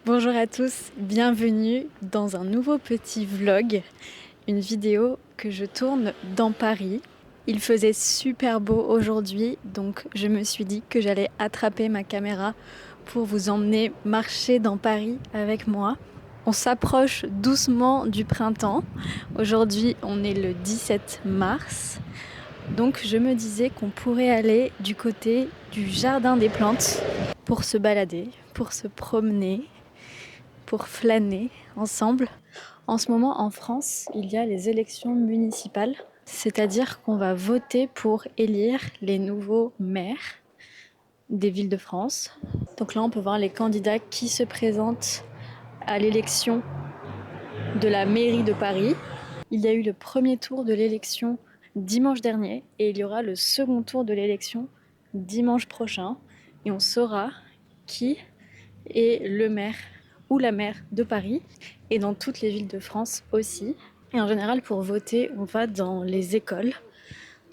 Bonjour à tous, bienvenue dans un nouveau petit vlog, une vidéo que je tourne dans Paris. Il faisait super beau aujourd'hui, donc je me suis dit que j'allais attraper ma caméra pour vous emmener marcher dans Paris avec moi. On s'approche doucement du printemps. Aujourd'hui, on est le 17 mars. Donc je me disais qu'on pourrait aller du côté du Jardin des Plantes pour se balader, pour se promener, pour flâner ensemble. En ce moment, en France, il y a les élections municipales, c'est-à-dire qu'on va voter pour élire les nouveaux maires des villes de France. Donc là, on peut voir les candidats qui se présentent à l'élection de la mairie de Paris. Il y a eu le premier tour de l'élection dimanche dernier et il y aura le second tour de l'élection dimanche prochain. Et on saura qui est le maire ou la maire de Paris et dans toutes les villes de France aussi. Et en général, pour voter, on va dans les écoles.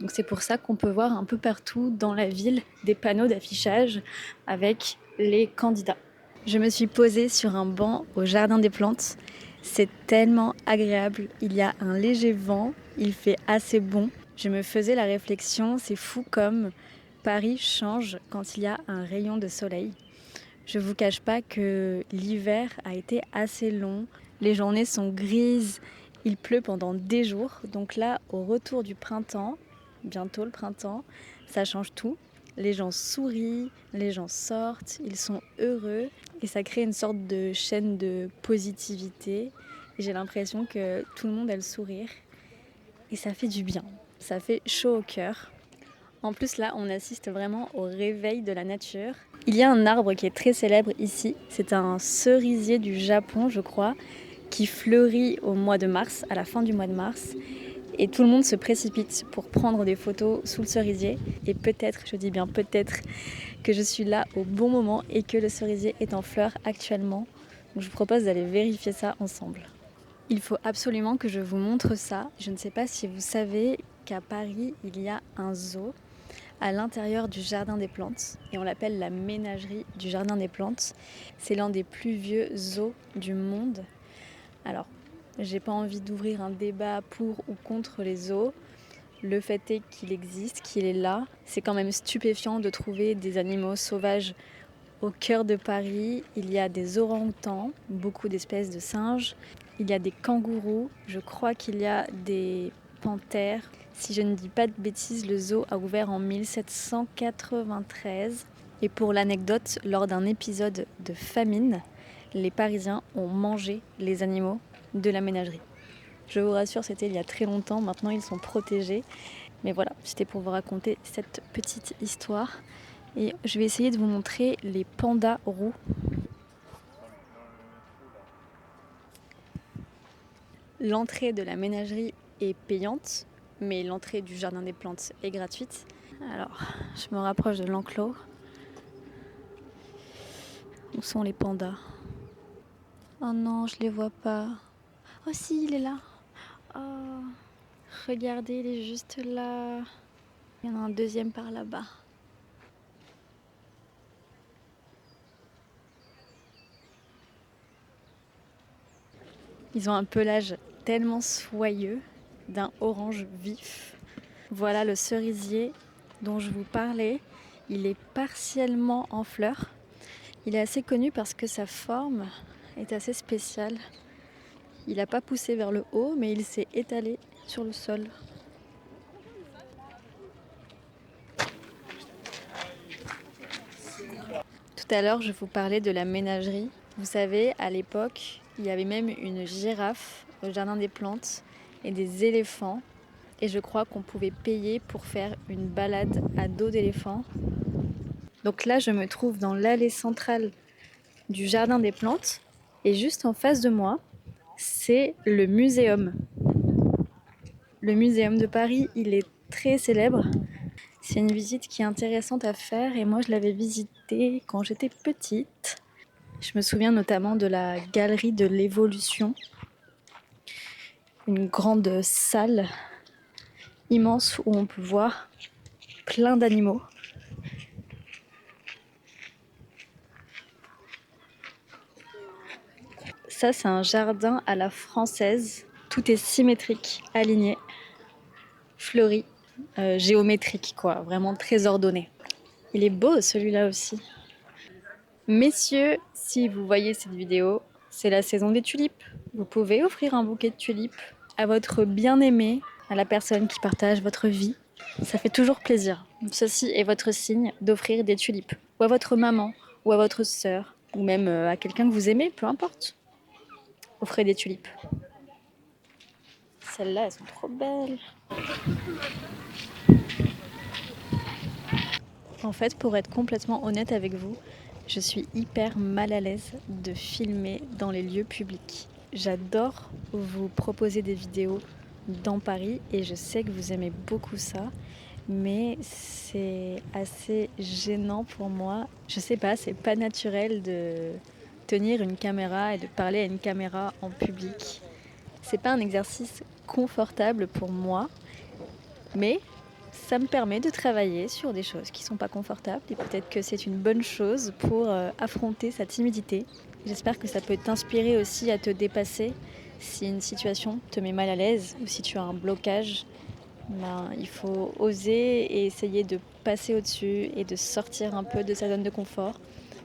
Donc c'est pour ça qu'on peut voir un peu partout dans la ville des panneaux d'affichage avec les candidats. Je me suis posée sur un banc au Jardin des Plantes. C'est tellement agréable. Il y a un léger vent, il fait assez bon. Je me faisais la réflexion, c'est fou comme Paris change quand il y a un rayon de soleil. Je vous cache pas que l'hiver a été assez long. Les journées sont grises, il pleut pendant des jours. Donc là, au retour du printemps, bientôt le printemps, ça change tout. Les gens sourient, les gens sortent, ils sont heureux et ça crée une sorte de chaîne de positivité. Et j'ai l'impression que tout le monde a le sourire et ça fait du bien. Ça fait chaud au cœur. En plus, là, on assiste vraiment au réveil de la nature. Il y a un arbre qui est très célèbre ici. C'est un cerisier du Japon, je crois, qui fleurit au mois de mars, à la fin du mois de mars. Et tout le monde se précipite pour prendre des photos sous le cerisier. Et peut-être, je dis bien peut-être, que je suis là au bon moment et que le cerisier est en fleurs actuellement. Donc je vous propose d'aller vérifier ça ensemble. Il faut absolument que je vous montre ça. Je ne sais pas si vous savez qu'à Paris, il y a un zoo à l'intérieur du Jardin des Plantes et on l'appelle la ménagerie du Jardin des Plantes. C'est l'un des plus vieux zoos du monde. Alors, j'ai pas envie d'ouvrir un débat pour ou contre les zoos. Le fait est qu'il existe, qu'il est là. C'est quand même stupéfiant de trouver des animaux sauvages au cœur de Paris. Il y a des orang-outans, beaucoup d'espèces de singes. Il y a des kangourous. Je crois qu'il y a des panthères. Si je ne dis pas de bêtises, le zoo a ouvert en 1793. Et pour l'anecdote, lors d'un épisode de famine, les Parisiens ont mangé les animaux de la ménagerie. Je vous rassure, c'était il y a très longtemps, maintenant ils sont protégés. Mais voilà, c'était pour vous raconter cette petite histoire. Et je vais essayer de vous montrer les pandas roux. L'entrée de la ménagerie est payante, mais l'entrée du Jardin des Plantes est gratuite. Alors, je me rapproche de l'enclos. Où sont les pandas? Oh non, je les vois pas. Oh si, il est là. Oh, regardez, il est juste là. Il y en a un deuxième par là-bas. Ils ont un pelage tellement soyeux, d'un orange vif. Voilà le cerisier dont je vous parlais. Il est partiellement en fleurs. Il est assez connu parce que sa forme est assez spéciale. Il n'a pas poussé vers le haut, mais il s'est étalé sur le sol. Tout à l'heure, je vous parlais de la ménagerie. Vous savez, à l'époque, il y avait même une girafe au Jardin des Plantes et des éléphants. Et je crois qu'on pouvait payer pour faire une balade à dos d'éléphant. Donc là, je me trouve dans l'allée centrale du Jardin des Plantes. Et juste en face de moi, c'est le muséum. Le muséum de Paris, il est très célèbre. C'est une visite qui est intéressante à faire et moi je l'avais visité quand j'étais petite. Je me souviens notamment de la galerie de l'évolution, une grande salle immense où on peut voir plein d'animaux. Ça, c'est un jardin à la française. Tout est symétrique, aligné, fleuri, géométrique, quoi. Vraiment très ordonné. Il est beau, celui-là aussi. Messieurs, si vous voyez cette vidéo, c'est la saison des tulipes. Vous pouvez offrir un bouquet de tulipes à votre bien-aimé, à la personne qui partage votre vie. Ça fait toujours plaisir. Ceci est votre signe d'offrir des tulipes. Ou à votre maman, ou à votre sœur, ou même à quelqu'un que vous aimez, peu importe. Offrez des tulipes. Celles-là, elles sont trop belles. En fait, pour être complètement honnête avec vous, je suis hyper mal à l'aise de filmer dans les lieux publics. J'adore vous proposer des vidéos dans Paris et je sais que vous aimez beaucoup ça, mais c'est assez gênant pour moi. Je sais pas, c'est pas naturel de tenir une caméra et de parler à une caméra en public. C'est pas un exercice confortable pour moi, mais ça me permet de travailler sur des choses qui sont pas confortables et peut-être que c'est une bonne chose pour affronter sa timidité. J'espère que ça peut t'inspirer aussi à te dépasser si une situation te met mal à l'aise ou si tu as un blocage. Il faut oser et essayer de passer au-dessus et de sortir un peu de sa zone de confort.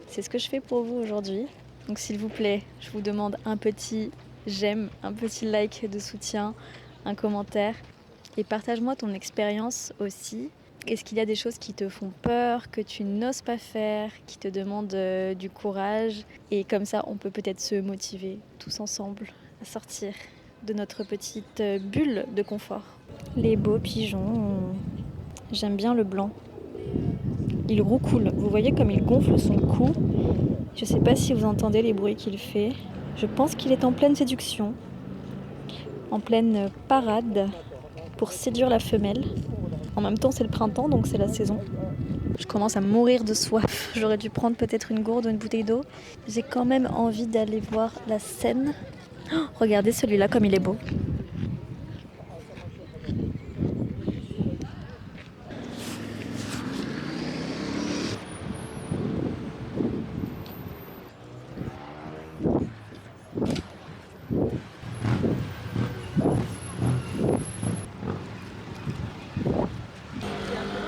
C'est ce que je fais pour vous aujourd'hui. Donc s'il vous plaît, je vous demande un petit j'aime, un petit like de soutien, un commentaire. Et partage-moi ton expérience aussi. Est-ce qu'il y a des choses qui te font peur, que tu n'oses pas faire, qui te demandent du courage? Et comme ça, on peut peut-être se motiver tous ensemble à sortir de notre petite bulle de confort. Les beaux pigeons, j'aime bien le blanc. Il roucoule. Vous voyez comme il gonfle son cou. Je ne sais pas si vous entendez les bruits qu'il fait. Je pense qu'il est en pleine séduction, en pleine parade pour séduire la femelle. En même temps, c'est le printemps, donc c'est la saison. Je commence à mourir de soif. J'aurais dû prendre peut-être une gourde ou une bouteille d'eau. J'ai quand même envie d'aller voir la Seine. Oh, regardez celui-là comme il est beau.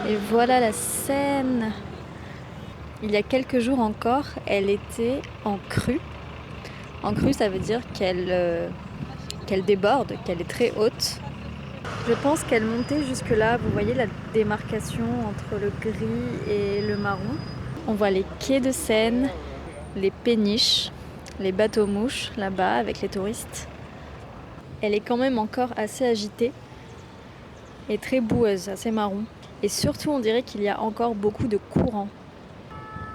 Et voilà la Seine. Il y a quelques jours encore, elle était en crue. En crue, ça veut dire qu'elle déborde, qu'elle est très haute. Je pense qu'elle montait jusque là. Vous voyez la démarcation entre le gris et le marron. On voit les quais de Seine, les péniches, les bateaux-mouches là-bas avec les touristes. Elle est quand même encore assez agitée et très boueuse, assez marron. Et surtout, on dirait qu'il y a encore beaucoup de courant.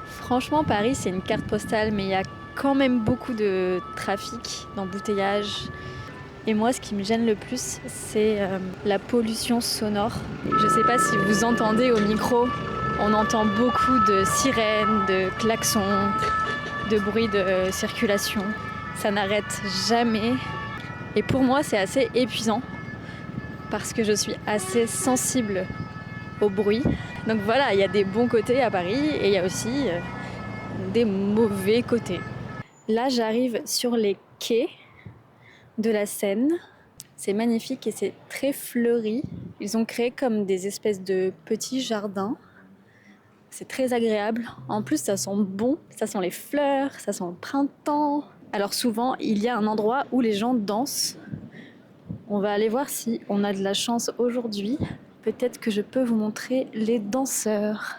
Franchement, Paris, c'est une carte postale, mais il y a quand même beaucoup de trafic, d'embouteillage. Et moi, ce qui me gêne le plus, c'est la pollution sonore. Je ne sais pas si vous entendez au micro, on entend beaucoup de sirènes, de klaxons, de bruits de circulation. Ça n'arrête jamais. Et pour moi, c'est assez épuisant parce que je suis assez sensible au bruit. Donc voilà, il y a des bons côtés à Paris et il y a aussi des mauvais côtés. Là, j'arrive sur les quais de la Seine. C'est magnifique et c'est très fleuri. Ils ont créé comme des espèces de petits jardins. C'est très agréable. En plus, ça sent bon. Ça sent les fleurs, ça sent le printemps. Alors souvent, il y a un endroit où les gens dansent. On va aller voir si on a de la chance aujourd'hui. Peut-être que je peux vous montrer les danseurs.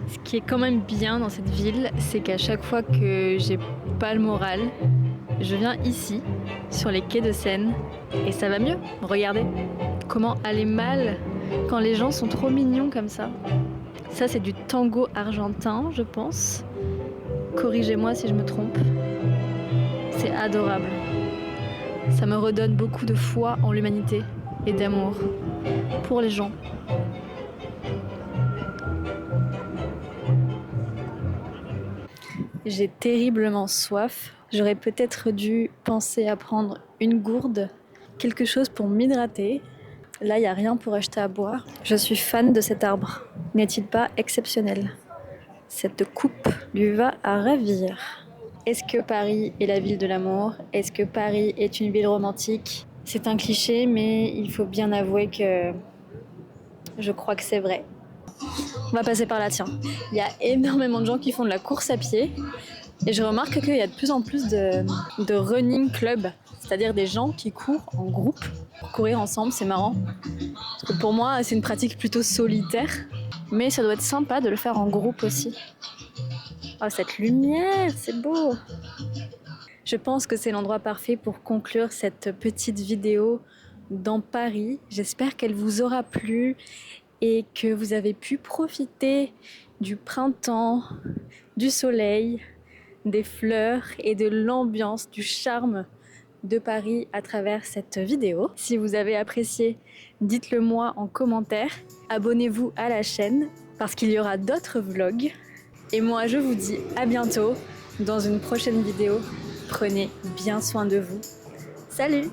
Ce qui est quand même bien dans cette ville, c'est qu'à chaque fois que j'ai pas le moral, je viens ici, sur les quais de Seine, et ça va mieux. Regardez comment aller mal quand les gens sont trop mignons comme ça. Ça, c'est du tango argentin, je pense. Corrigez-moi si je me trompe. C'est adorable. Ça me redonne beaucoup de foi en l'humanité et d'amour pour les gens. J'ai terriblement soif. J'aurais peut-être dû penser à prendre une gourde, quelque chose pour m'hydrater. Là, il n'y a rien pour acheter à boire. Je suis fan de cet arbre. N'est-il pas exceptionnel? Cette coupe lui va à ravir. Est-ce que Paris est la ville de l'amour? Est-ce que Paris est une ville romantique? C'est un cliché, mais il faut bien avouer que je crois que c'est vrai. On va passer par là, tiens. Il y a énormément de gens qui font de la course à pied. Et je remarque qu'il y a de plus en plus de running club, c'est-à-dire des gens qui courent en groupe, pour courir ensemble, c'est marrant. Parce que pour moi, c'est une pratique plutôt solitaire, mais ça doit être sympa de le faire en groupe aussi. Oh, cette lumière, c'est beau! Je pense que c'est l'endroit parfait pour conclure cette petite vidéo dans Paris. J'espère qu'elle vous aura plu et que vous avez pu profiter du printemps, du soleil, des fleurs et de l'ambiance, du charme de Paris à travers cette vidéo. Si vous avez apprécié, dites-le moi en commentaire. Abonnez-vous à la chaîne parce qu'il y aura d'autres vlogs. Et moi, je vous dis à bientôt dans une prochaine vidéo. Prenez bien soin de vous. Salut!